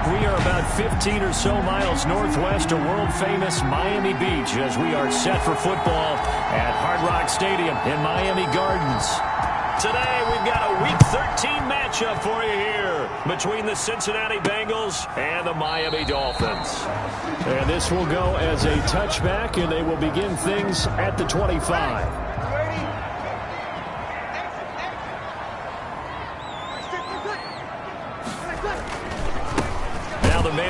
we are about 15 or so miles northwest of world-famous Miami Beach as we are set for football at Hard Rock Stadium in Miami Gardens. Today, we've got a Week 13 matchup for you here between the Cincinnati Bengals and the Miami Dolphins. And this will go as a touchback, and they will begin things at the 25.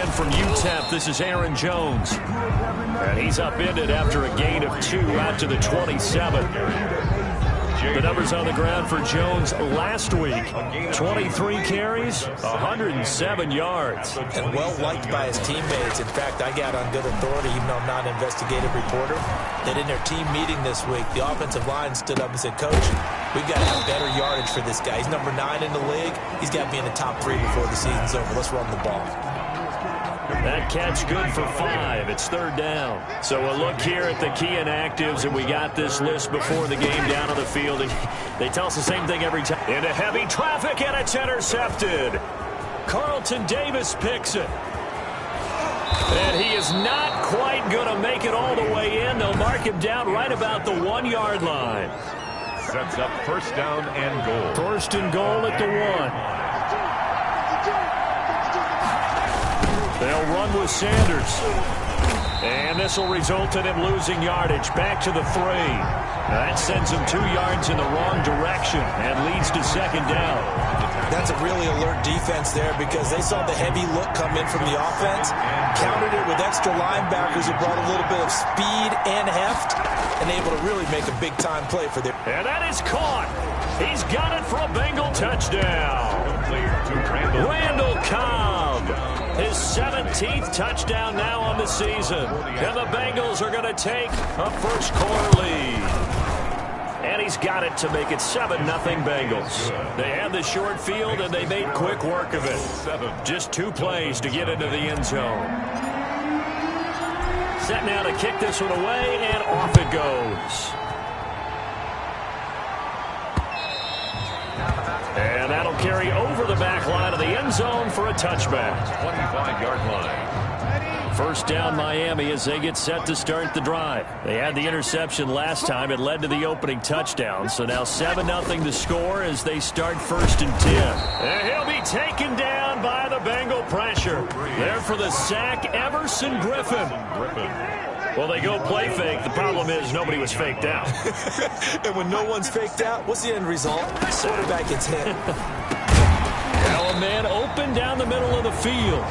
From UTEP, this is Aaron Jones. And he's upended after a gain of 2 out to the 27. The numbers on the ground for Jones last week. 23 carries, 107 yards. And well-liked by his teammates. In fact, I got on good authority, even though I'm not an investigative reporter, that in their team meeting this week, the offensive line stood up and said, Coach, we've got to have better yardage for this guy. He's number 9 in the league. He's got to be in the top 3 before the season's over. Let's run the ball. That catch good for 5. It's 3rd down. So we'll look here at the key inactives, and we got this list before the game down on the field. And they tell us the same thing every time. Into heavy traffic, and it's intercepted. Carlton Davis picks it. And he is not quite going to make it all the way in. They'll mark him down right about the 1-yard line. Sets up 1st down and goal. 1st and goal at the 1. They'll run with Sanders. And this will result in him losing yardage back to the 3. That sends him 2 yards in the wrong direction and leads to 2nd down. That's a really alert defense there because they saw the heavy look come in from the offense, countered it with extra linebackers who brought a little bit of speed and heft, and able to really make a big-time play for their... And that is caught. He's got it for a Bengal touchdown. Randall Cobb. His 17th touchdown now on the season. And the Bengals are going to take a first-quarter lead. And he's got it to make it 7-0 Bengals. They had the short field, and they made quick work of it. Just 2 plays to get into the end zone. Set now to kick this one away, and off it goes. And that'll carry over the back line of the end zone for a touchback. 25-yard line. 1st down Miami as they get set to start the drive. They had the interception last time. It led to the opening touchdown. So now 7-0 to score as they start 1st and 10. And he'll be taken down by the Bengal pressure. There for the sack, Everson Griffin. Well, they go play fake. The problem is nobody was faked out. And when no one's faked out, what's the end result? Quarterback gets hit. Now a man open down the middle of the field.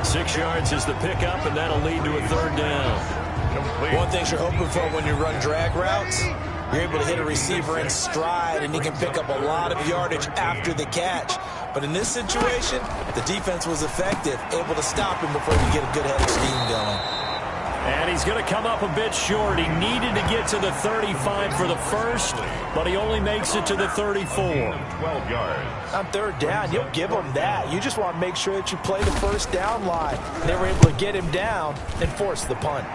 6 yards is the pickup, and that'll lead to a 3rd down. One thing you're hoping for when you run drag routes, you're able to hit a receiver in stride, and he can pick up a lot of yardage after the catch. But in this situation, the defense was effective, able to stop him before you get a good head of steam going. And he's going to come up a bit short. He needed to get to the 35 for the first, but he only makes it to the 34. 12 yards. On 3rd down, you'll give him that. You just want to make sure that you play the 1st down line. They were able to get him down and force the punt.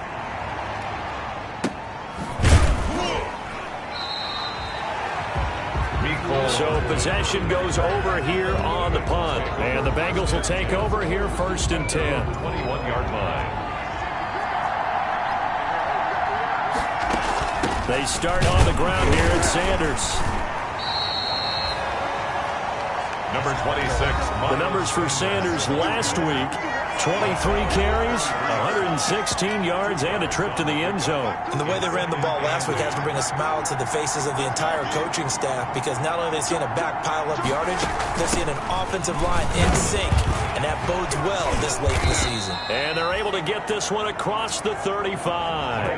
So possession goes over here on the punt. And the Bengals will take over here 1st and 10. 21-yard line. They start on the ground here at Sanders. Number 26. The numbers for Sanders last week, 23 carries, 116 yards, and a trip to the end zone. And the way they ran the ball last week has to bring a smile to the faces of the entire coaching staff because not only are they seeing a back pile up yardage, they're seeing an offensive line in sync, and that bodes well this late in the season. And they're able to get this one across the 35.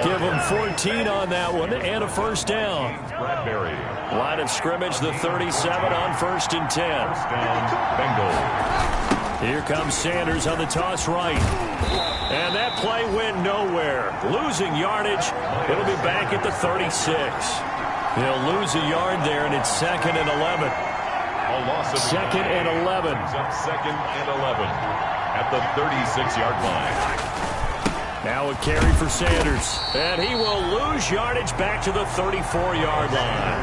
Give them 14 on that one and a 1st down. Line of scrimmage, the 37 on 1st and 10. First down, Bengals. Here comes Sanders on the toss right. And that play went nowhere. Losing yardage. It'll be back at the 36. He'll lose a yard there, and it's 2nd and 11. A loss of 2nd and 11. Up 2nd and 11 at the 36-yard line. Now a carry for Sanders. And he will lose yardage back to the 34-yard line.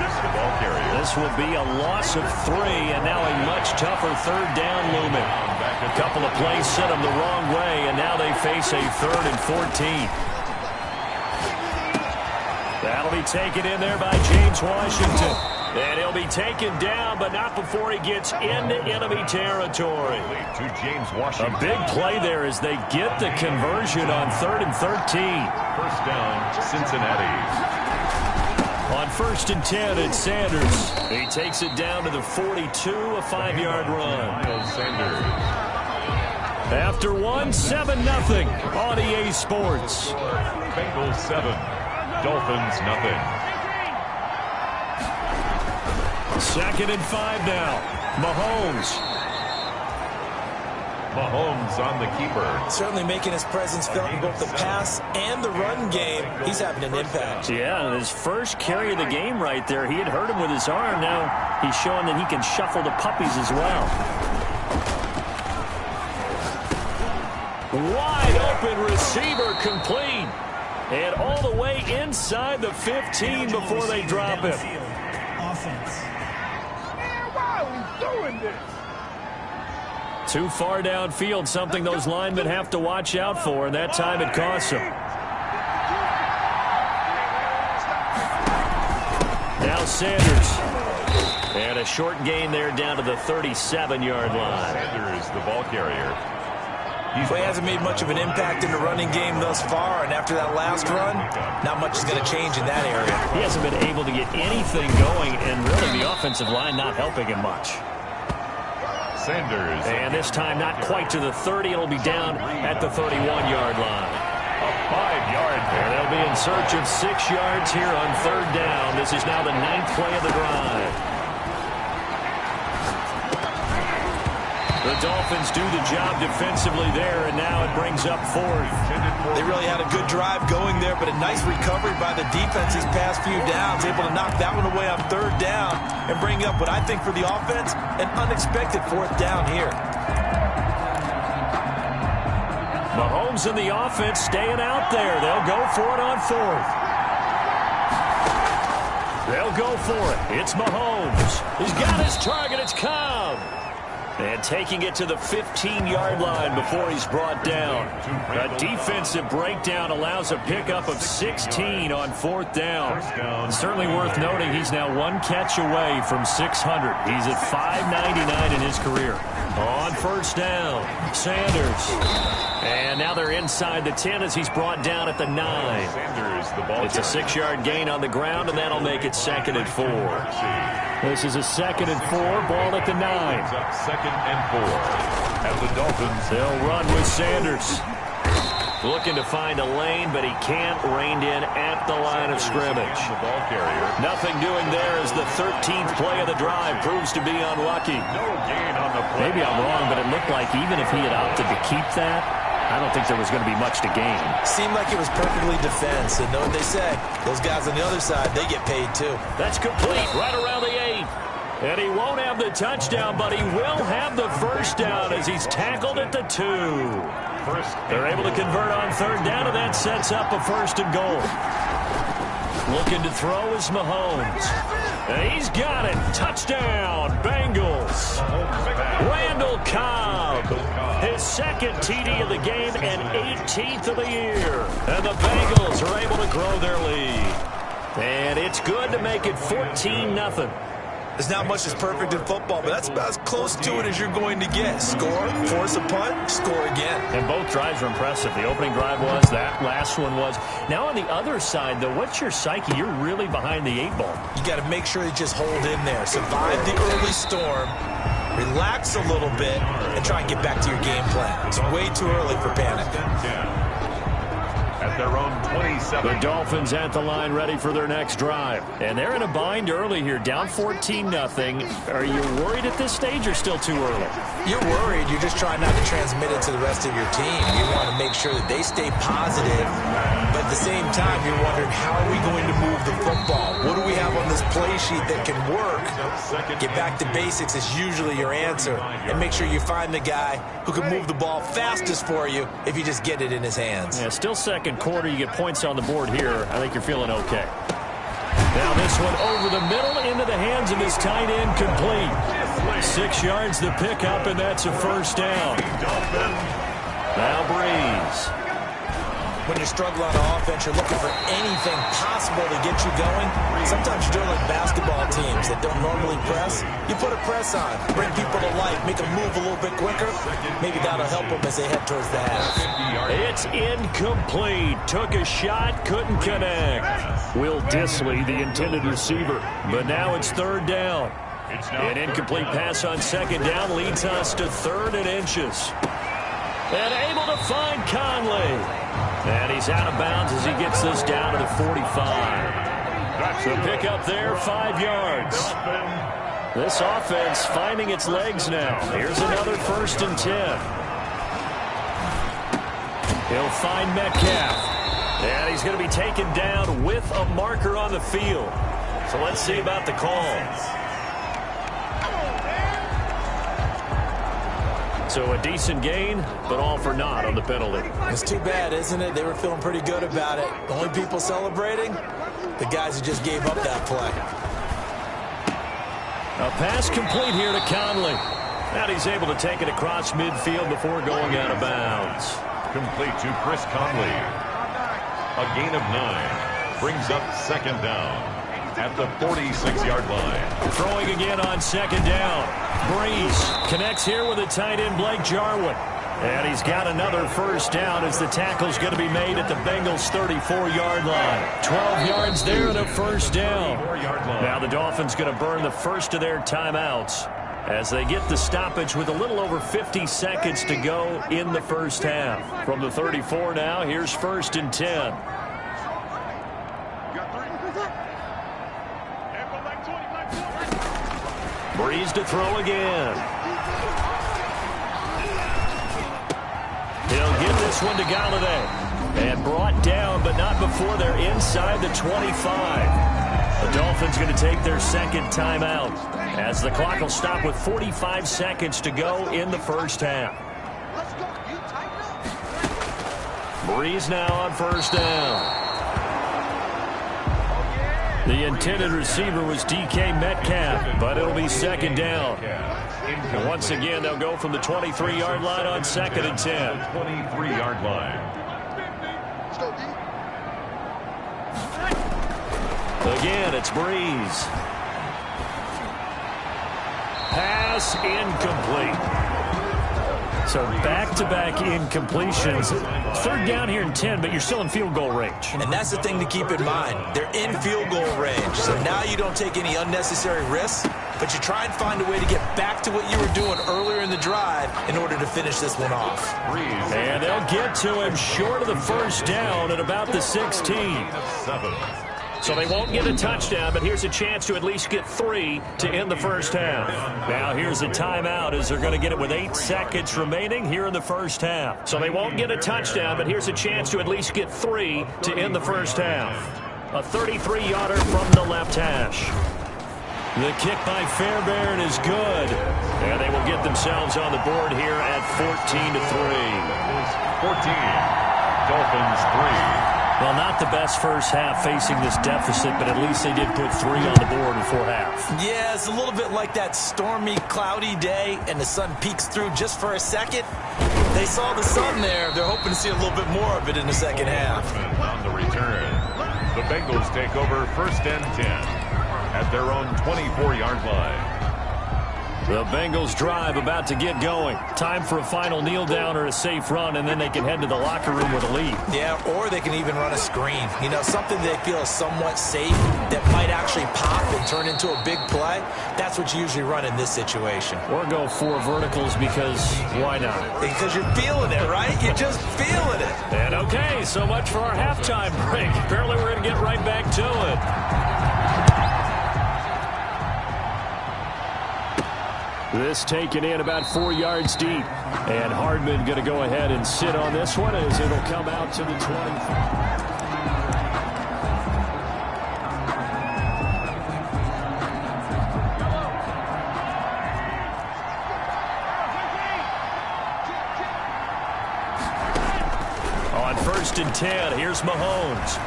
This will be a loss of 3, and now a much tougher third down looming. A couple of plays sent them the wrong way, and now they face a 3rd and 14. That'll be taken in there by James Washington. And he'll be taken down, but not before he gets into enemy territory. To James Washington. A big play there as they get the conversion on 3rd and 13. First down, Cincinnati. On 1st and 10, it's Sanders. He takes it down to the 42, a 5-yard run. Sanders. After 7-0 on EA Sports. Bengals 7, Dolphins nothing. 2nd and 5 now. Mahomes on the keeper. Certainly making his presence felt in both the pass and the run game. He's having an impact. Yeah, his first carry of the game right there. He had hurt him with his arm. Now he's showing that he can shuffle the puppies as well. Wide open receiver complete. And all the way inside the 15 before they drop him. Offense. Too far downfield, something those linemen have to watch out for, and that time it costs them. Now Sanders. And a short gain there down to the 37-yard line. Sanders, the ball carrier. He hasn't made much of an impact in the running game thus far, and after that last run, not much is going to change in that area. He hasn't been able to get anything going, and really the offensive line not helping him much. Sanders. And this time not quite to the 30. It'll be down at the 31-yard line. A 5-yard. And they'll be in search of 6 yards here on 3rd down. This is now the 9th play of the drive. The Dolphins do the job defensively there, and now it brings up 4th. They really had a good drive going there, but a nice recovery by the defense these past few downs, able to knock that one away on 3rd down and bring up what I think for the offense, an unexpected 4th down here. Mahomes and the offense staying out there. They'll go for it on 4th. They'll go for it. It's Mahomes. He's got his target. It's Cobb. And taking it to the 15-yard line before he's brought down. A defensive breakdown allows a pickup of 16 on 4th down. Certainly worth noting he's now 1 catch away from 600. He's at 599 in his career. On 1st down, Sanders. And now they're inside the 10 as he's brought down at the 9. Sanders, the ball It's a 6-yard gain on the ground, and that'll make it 2nd and 4. This is a 2nd and 4, ball at the 9. Up 2nd and 4. At the Dolphins. They'll run with Sanders. Looking to find a lane, but he can't. Reined in at the line of scrimmage. The ball carrier. Nothing doing there as the 13th play of the drive proves to be unlucky. No gain on the play. Maybe I'm wrong, but it looked like even if he had opted to keep that, I don't think there was going to be much to gain. Seemed like it was perfectly defense, and know what they said. Those guys on the other side, they get paid too. That's complete right around the 8. And he won't have the touchdown, but he will have the 1st down as he's tackled at the 2. They're able to convert on 3rd down, and that sets up a 1st and goal. Looking to throw is Mahomes. And he's got it. Touchdown, Bengals. Randall Cobb. His 2nd TD of the game and 18th of the year. And the Bengals are able to grow their lead. And it's good to make it 14-0. There's not much that's perfect in football, but that's about as close to it as you're going to get. Score, force a punt, score again. And both drives were impressive. The opening drive was, that last one was. Now on the other side, though, what's your psyche? You're really behind the 8 ball. You got to make sure you just hold in there. Survive the early storm, relax a little bit, and try and get back to your game plan. It's way too early for panic. At at their own 27. The Dolphins at the line ready for their next drive. And they're in a bind early here, down 14-0. Are you worried at this stage or still too early? You're worried. You're just trying not to transmit it to the rest of your team. You want to make sure that they stay positive, but at the same time, you're wondering, how are we going to move the football? What do we have on this play sheet that can work? Get back to basics is usually your answer, and make sure you find the guy who can move the ball fastest for you if you just get it in his hands. Yeah, still second quarter. You get points on the board here. I think you're feeling okay. Now this one over the middle into the hands of his tight end, complete. 6 yards the pickup, and that's a first down. Now Breeze. When you struggle on offense, you're looking for anything possible to get you going. Sometimes you're doing like basketball teams that don't normally press. You put a press on, bring people to life, make them move a little bit quicker. Maybe that'll help them as they head towards the half. It's incomplete. Took a shot, couldn't connect. Will Disley, the intended receiver. But now it's third down. An incomplete pass on second down leads us to 3rd and inches. And able to find Conley. And he's out of bounds as he gets this down to the 45. So pick up there, 5 yards. This offense finding its legs now. Here's another 1st and 10. He'll find Metcalf. And he's going to be taken down with a marker on the field. So let's see about the call. So a decent gain, but all for naught on the penalty. It's too bad, isn't it? They were feeling pretty good about it. The only people celebrating, the guys who just gave up that play. A pass complete here to Conley. And he's able to take it across midfield before going out of bounds. Complete to Chris Conley. A gain of 9. Brings up 2nd down at the 46-yard line. Throwing again on 2nd down. Breeze connects here with a tight end, Blake Jarwin. And he's got another first down as the tackle's going to be made at the Bengals' 34-yard line. 12 yards there and a first down. Now the Dolphins going to burn the first of their timeouts as they get the stoppage with a little over 50 seconds to go in the first half. From the 34 now, here's 1st and 10. Breeze to throw again. He'll give this one to Galladay. And brought down, but not before they're inside the 25. The Dolphins going to take their 2nd timeout as the clock will stop with 45 seconds to go in the first half. Breeze now on 1st down. The intended receiver was DK Metcalf, but it'll be 2nd down. And once again, they'll go from the 23-yard line on 2nd and 10. 23-yard line. Again, it's Breeze. Pass incomplete. So back-to-back incompletions. 3rd down here and 10, but you're still in field goal range. And that's the thing to keep in mind. They're in field goal range. So now you don't take any unnecessary risks, but you try and find a way to get back to what you were doing earlier in the drive in order to finish this one off. And they'll get to him short of the first down at about the 16. So they won't get a touchdown, but here's a chance to at least get 3 to end the first half. Now here's a timeout as they're going to get it with 8 seconds remaining here in the first half. So they won't get a touchdown, but here's a chance to at least get 3 to end the first half. A 33-yarder from the left hash. The kick by Fairbairn is good. And they will get themselves on the board here at 14-3. 14. Dolphins 3. Well, not the best first half facing this deficit, but at least they did put 3 on the board before half. Yeah, it's a little bit like that stormy, cloudy day, and the sun peeks through just for a second. They saw the sun there. They're hoping to see a little bit more of it in the second half. On the return, the Bengals take over 1st and 10 at their own 24-yard line. The Bengals drive about to get going. Time for a final kneel down or a safe run, and then they can head to the locker room with a lead. Yeah, or they can even run a screen. You know, something they feel is somewhat safe that might actually pop and turn into a big play. That's what you usually run in this situation. Or go 4 verticals because why not? Because you're feeling it, right? You're just feeling it. And okay, so much for our halftime break. Apparently we're going to get right back to it. This taken in about 4 yards deep. And Hardman going to go ahead and sit on this one as it'll come out to the 20. On 1st and 10, here's Mahomes.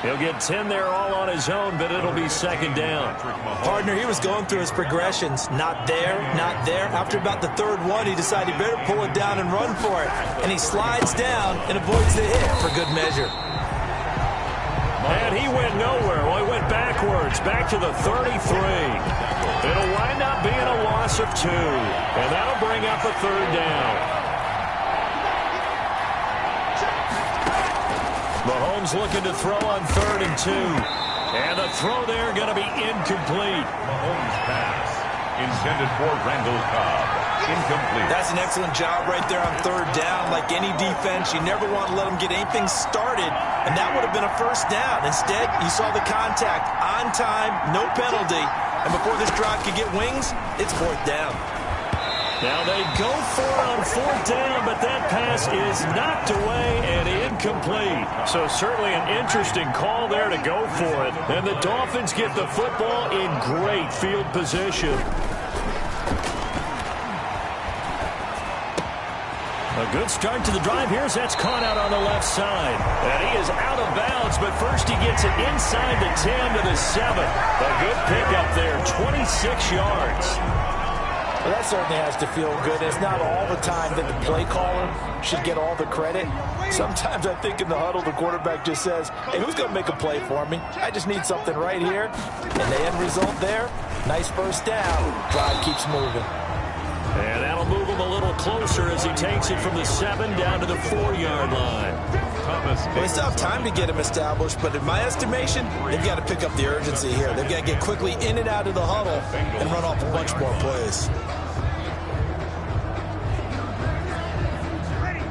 He'll get 10 there all on his own, but it'll be 2nd down. Partner, he was going through his progressions. Not there, not there. After about the 3rd one, he decided he better pull it down and run for it. And he slides down and avoids the hit for good measure. And he went nowhere. Well, he went backwards, back to the 33. It'll wind up being a loss of 2. And that'll bring up a 3rd down. Mahomes looking to throw on 3rd and 2. And the throw there going to be incomplete. Mahomes pass intended for Randall Cobb. Incomplete. That's an excellent job right there on 3rd down. Like any defense, you never want to let them get anything started. And that would have been a 1st down. Instead, you saw the contact on time, no penalty. And before this drive could get wings, it's 4th down. Now they go for it on 4th down, but that pass is knocked away and incomplete. So certainly an interesting call there to go for it. And the Dolphins get the football in great field position. A good start to the drive. Here's that's caught out on the left side. And he is out of bounds, but first he gets it inside the 10 to the 7. A good pickup there, 26 yards. Well, that certainly has to feel good. It's not all the time that the play caller should get all the credit. Sometimes I think in the huddle, the quarterback just says, hey, who's going to make a play for me? I just need something right here. And the end result there, nice 1st down. Drive keeps moving. And that'll move him a little closer as he takes it from the 7 down to the 4-yard line. Well, they still have time to get him established, but in my estimation, they've got to pick up the urgency here. They've got to get quickly in and out of the huddle and run off a bunch more plays.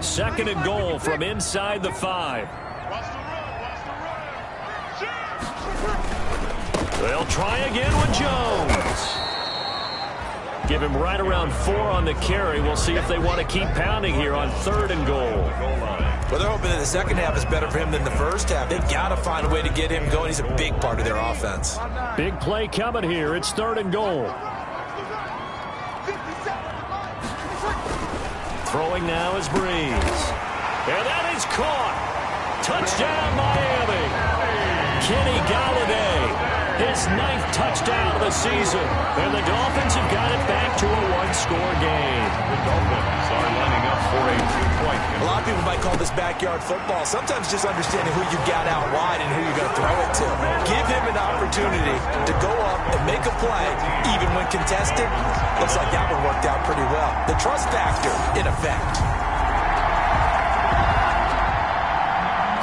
2nd and goal from inside the 5. They'll try again with Jones. Give him right around 4 on the carry. We'll see if they want to keep pounding here on 3rd and goal. Well, they're hoping that the 2nd half is better for him than the 1st half. They've got to find a way to get him going. He's a big part of their offense. Big play coming here. It's 3rd and goal. Throwing now is Breeze. And that is caught. Touchdown, Miami. Kenny Golladay. His 9th touchdown of the season. And the Dolphins have got it back to a 1-score game. The Dolphins are lining up for a 2-point. A lot of people might call this backyard football. Sometimes just understanding who you got out wide and who you're going to throw it to. Give him an opportunity to go up and make a play, even when contested. Looks like that one worked out pretty well. The trust factor in effect.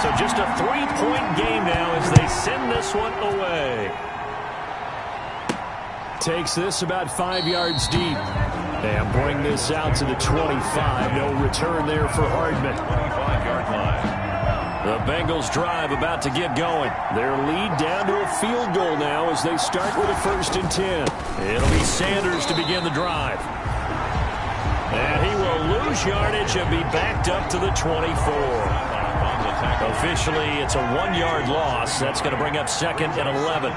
So just a 3-point game now as they send this one away. Takes this about 5 yards deep. And bring this out to the 25. No return there for Hardman. 25-yard line. The Bengals drive about to get going. Their lead down to a field goal now as they start with a 1st and 10. It'll be Sanders to begin the drive. And he will lose yardage and be backed up to the 24. Officially, it's a 1-yard loss. That's going to bring up 2nd and 11.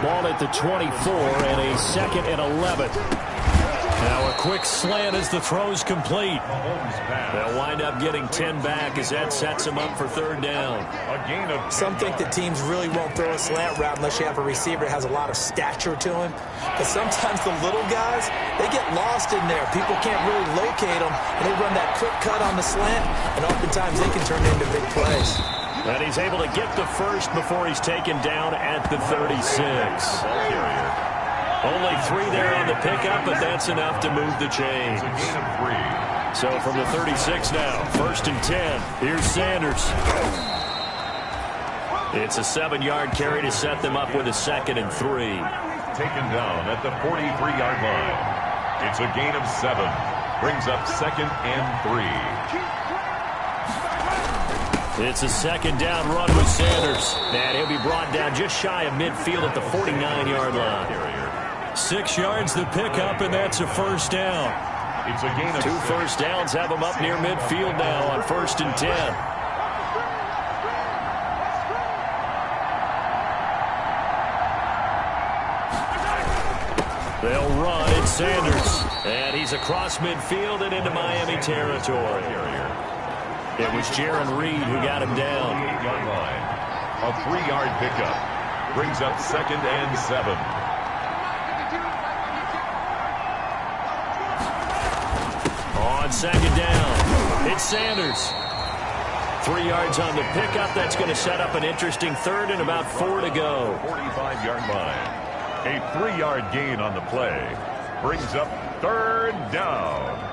Ball at the 24 and a 2nd and 11. Now a quick slant as the throw's complete. They'll wind up getting 10 back as that sets them up for 3rd down. Some think that teams really won't throw a slant route unless you have a receiver that has a lot of stature to him. But sometimes the little guys, they get lost in there. People can't really locate them, and they run that quick cut on the slant, and oftentimes they can turn into big plays. And he's able to get the first before he's taken down at the 36. Only 3 there on the pickup, but that's enough to move the chains. It's a gain of 3. So from the 36 now, 1st and 10. Here's Sanders. It's a 7-yard carry to set them up with a 2nd and 3. Taken down at the 43-yard line. It's a gain of 7. Brings up 2nd and 3. It's a 2nd down run with Sanders. And he'll be brought down just shy of midfield at the 49-yard line. 6 yards the pickup, and that's a 1st down. It's a gain of 2 6. first downs have him up near midfield now on 1st and 10. They'll run. It's Sanders. And he's across midfield and into Miami territory. It was Jaron Reed who got him down. A 3-yard pickup. Brings up 2nd and 7. On 2nd down, it's Sanders. 3 yards on the pickup. That's going to set up an interesting 3rd and about 4 to go. 45-yard line. A 3-yard gain on the play. Brings up 3rd down.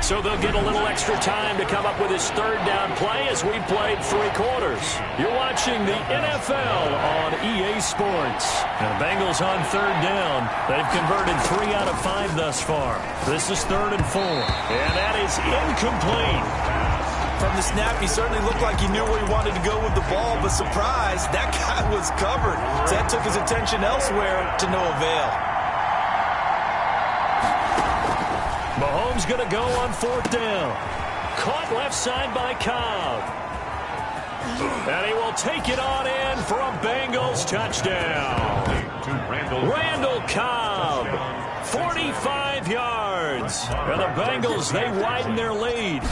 So they'll get a little extra time to come up with his 3rd down play as we played 3 quarters. You're watching the NFL on EA Sports. And the Bengals on 3rd down. They've converted 3 out of 5 thus far. This is 3rd and 4. And that is incomplete. From the snap, he certainly looked like he knew where he wanted to go with the ball, but surprise, that guy was covered. So that took his attention elsewhere to no avail. Mahomes going to go on 4th down. Caught left side by Cobb. And he will take it on in for a Bengals touchdown. To Randall Cobb, 45 yards. And the Bengals, they widen their lead.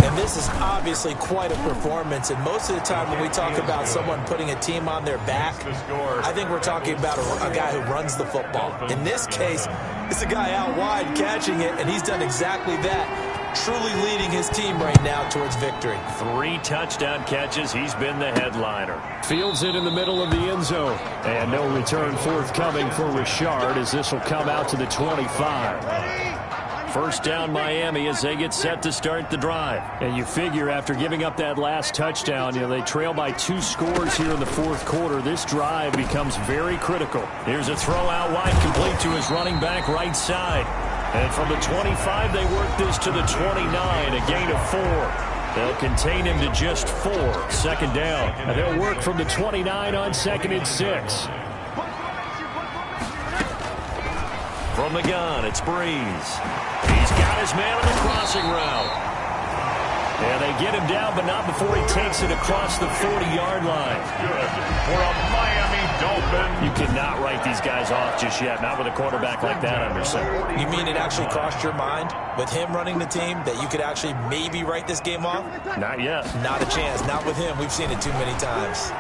And this is obviously quite a performance. And most of the time when we talk about someone putting a team on their back, I think we're talking about a guy who runs the football. In this case, it's a guy out wide catching it, and he's done exactly that, truly leading his team right now towards victory. 3 touchdown catches. He's been the headliner. Fields it in the middle of the end zone. And no return forthcoming for Richard as this will come out to the 25. 1st down Miami as they get set to start the drive. And you figure after giving up that last touchdown, they trail by 2 scores here in the 4th quarter. This drive becomes very critical. Here's a throw out wide complete to his running back right side. And from the 25, they work this to the 29, a gain of 4. They'll contain him to just 4, 2nd down. And they'll work from the 29 on 2nd and 6. From the gun, it's Breeze. He's got his man on the crossing route. And they get him down, but not before he takes it across the 40-yard line. Good for a Miami Dolphin. You cannot write these guys off just yet, not with a quarterback like that under center. You mean it actually crossed your mind with him running the team that you could actually maybe write this game off? Not yet. Not a chance. Not with him. We've seen it too many times.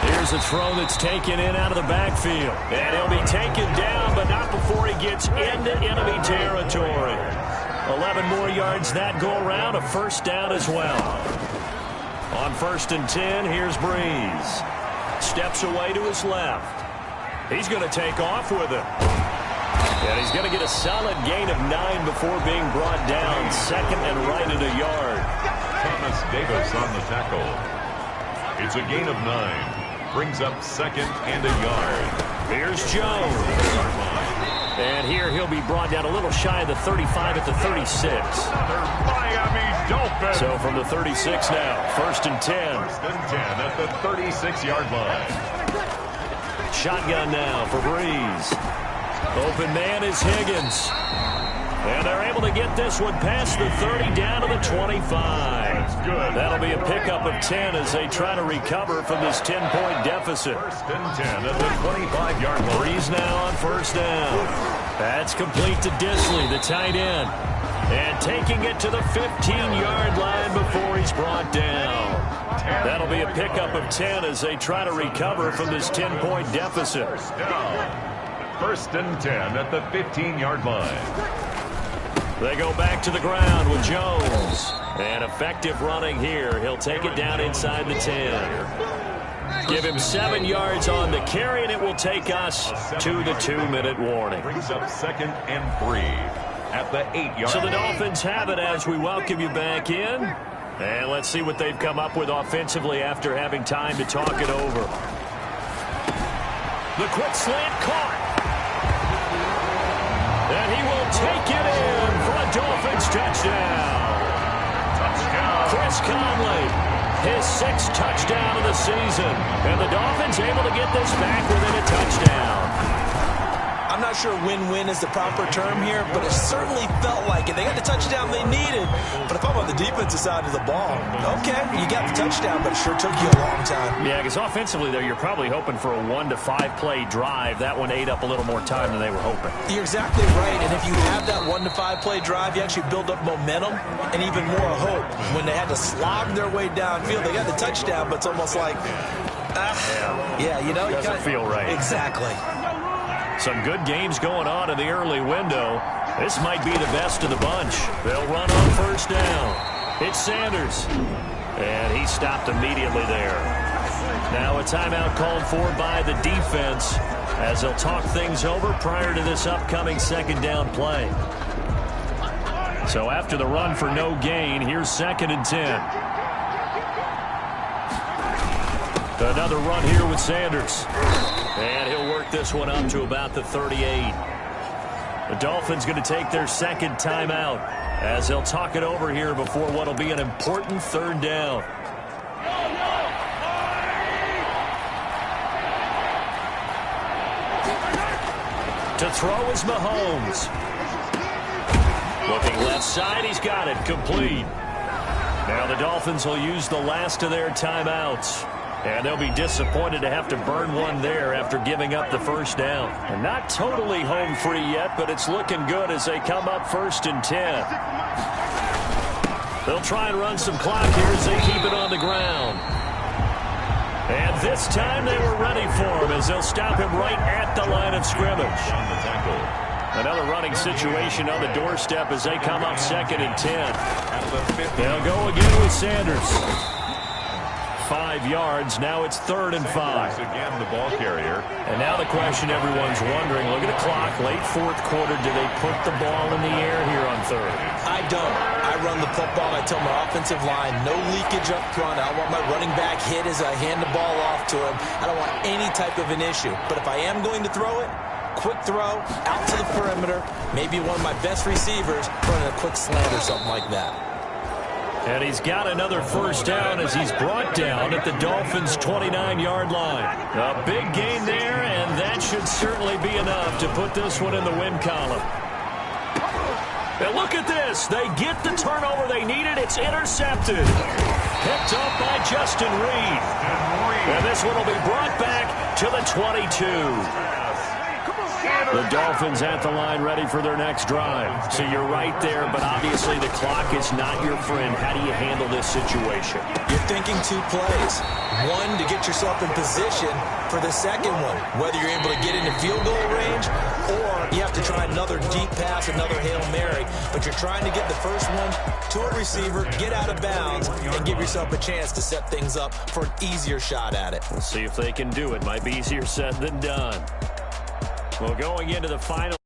Here's a throw that's taken in out of the backfield. And he'll be taken down, but not before he gets into enemy territory. 11 more yards that go around, a 1st down as well. On 1st and 10, here's Breeze. Steps away to his left. He's going to take off with it. And he's going to get a solid gain of 9 before being brought down. 2nd and right at a yard. Thomas Davis on the tackle. It's a gain of 9. Brings up 2nd and a yard. Here's Jones. And here he'll be brought down a little shy of the 35 at the 36. Another Miami Dolphin. So from the 36 now, 1st and 10. 1st and 10 at the 36-yard line. Shotgun now for Breeze. Open man is Higgins. And they're able to get this one past the 30 down to the 25. That'll be a pickup of 10 as they try to recover from this 10-point deficit. 1st and 10 at the 25-yard line. Breeze now on 1st down. That's complete to Disley, the tight end. And taking it to the 15-yard line before he's brought down. That'll be a pickup of 10 as they try to recover from this 10-point deficit. 1st and 10 at the 15-yard line. They go back to the ground with Jones. And effective running here. He'll take it down inside the 10. Give him 7 yards on the carry, and it will take us to the 2-minute warning. Brings up 2nd and 3 at the 8-yard. So the Dolphins have it as we welcome you back in. And let's see what they've come up with offensively after having time to talk it over. The quick slant caught. And he will take it in for a Dolphins touchdown. Chris Conley, his 6th touchdown of the season. And the Dolphins able to get this back within a touchdown. I'm not sure win-win is the proper term here, but it certainly felt like it. They got the touchdown they needed, but if I'm on the defensive side of the ball, okay, you got the touchdown, but it sure took you a long time. Yeah, because offensively, though, you're probably hoping for a 1 to 5 play drive. That one ate up a little more time than they were hoping. You're exactly right, and if you have that 1 to 5 play drive, you actually build up momentum and even more hope. When they had to slog their way downfield, they got the touchdown, but it's almost like, you know, doesn't feel right. Exactly. Some good games going on in the early window. This might be the best of the bunch. They'll run on 1st down. It's Sanders. And he stopped immediately there. Now a timeout called for by the defense as they'll talk things over prior to this upcoming 2nd down play. So after the run for no gain, here's 2nd and 10. Another run here with Sanders. And he'll work this one up to about the 38. The Dolphins going to take their 2nd timeout as they'll talk it over here before what will be an important 3rd down. To throw is Mahomes. Looking left side, he's got it, complete. Now the Dolphins will use the last of their timeouts. And they'll be disappointed to have to burn one there after giving up the 1st down. And not totally home free yet, but it's looking good as they come up 1st and 10. They'll try and run some clock here as they keep it on the ground. And this time they were ready for him as they'll stop him right at the line of scrimmage. Another running situation on the doorstep as they come up 2nd and 10. They'll go again with Sanders. 5 yards. Now it's 3rd and 5. Again, the ball carrier. And now the question everyone's wondering, look at the clock, late 4th quarter, do they put the ball in the air here on 3rd? I don't. I run the football. I tell my offensive line, no leakage up front. I want my running back hit as I hand the ball off to him. I don't want any type of an issue. But if I am going to throw it, quick throw, out to the perimeter, maybe one of my best receivers running a quick slant or something like that. And he's got another 1st down as he's brought down at the Dolphins' 29-yard line. A big gain there, and that should certainly be enough to put this one in the win column. And look at this. They get the turnover they needed. It's intercepted. Picked up by Justin Reed. And this one will be brought back to the 22. The Dolphins at the line ready for their next drive. So you're right there, but obviously the clock is not your friend. How do you handle this situation? You're thinking 2 plays. One, to get yourself in position for the 2nd one, whether you're able to get into field goal range or you have to try another deep pass, another Hail Mary. But you're trying to get the first one to a receiver, get out of bounds, and give yourself a chance to set things up for an easier shot at it. We'll see if they can do it. Might be easier said than done. Well, going into the final.